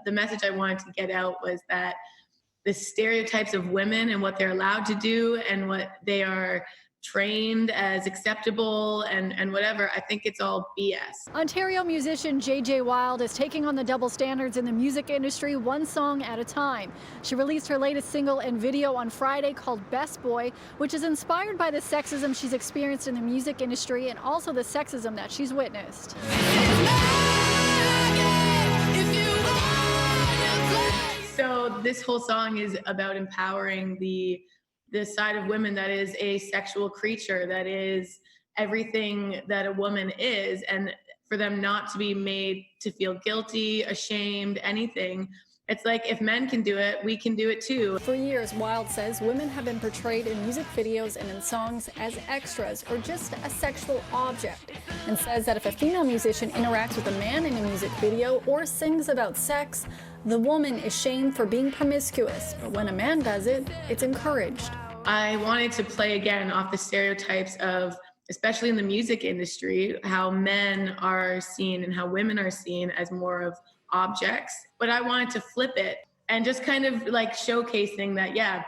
the message I wanted to get out was that the stereotypes of women and what they're allowed to do and what they are trained as acceptable and whatever, I think it's all BS. Ontario musician JJ Wilde is taking on the double standards in the music industry one song at a time. She released her latest single and video on Friday called Best Boy, which is inspired by the sexism she's experienced in the music industry and also the sexism that she's witnessed. So this whole song is about empowering the side of women that is a sexual creature, that is everything that a woman is, and for them not to be made to feel guilty, ashamed, anything. It's like, if men can do it, we can do it too. For years, Wilde says women have been portrayed in music videos and in songs as extras or just a sexual object, and says that if a female musician interacts with a man in a music video or sings about sex, the woman is shamed for being promiscuous, but when a man does it, it's encouraged. I wanted to play again off the stereotypes of, especially in the music industry, how men are seen and how women are seen as more of objects. But I wanted to flip it and just kind of like showcasing that, yeah,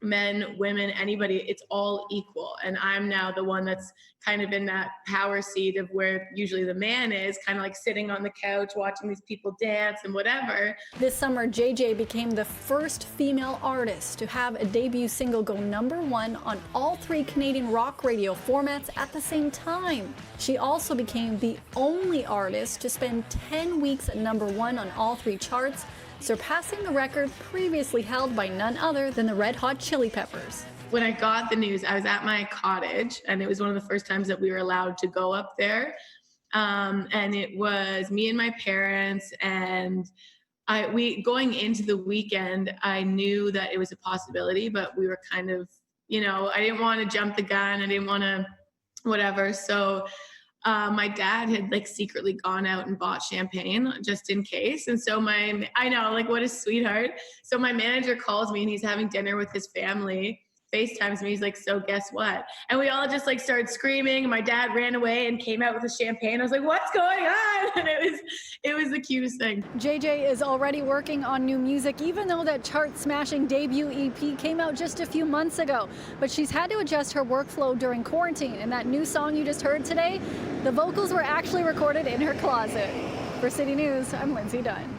men, women, anybody, it's all equal. And I'm now the one that's kind of in that power seat of where usually the man is, kind of like sitting on the couch watching these people dance and whatever. This summer, JJ became the first female artist to have a debut single go #1 on all 3 Canadian rock radio formats at the same time. She also became the only artist to spend 10 weeks at #1 on all 3 charts, surpassing the record previously held by none other than the Red Hot Chilli Peppers. When I got the news, I was at my cottage, and it was one of the first times that we were allowed to go up there. And it was me and my parents, and we going into the weekend, I knew that it was a possibility, but we were kind of, I didn't want to jump the gun. I didn't want to whatever. So my dad had like secretly gone out and bought champagne just in case. And so I know, like, what a sweetheart. So my manager calls me and he's having dinner with his family, FaceTimes me. He's like, so guess what? And we all just like started screaming. My dad ran away and came out with a champagne. I was like, what's going on? And it was the cutest thing. JJ is already working on new music, even though that chart-smashing debut EP came out just a few months ago. But she's had to adjust her workflow during quarantine. And that new song you just heard today, the vocals were actually recorded in her closet. For City News, I'm Lindsay Dunn.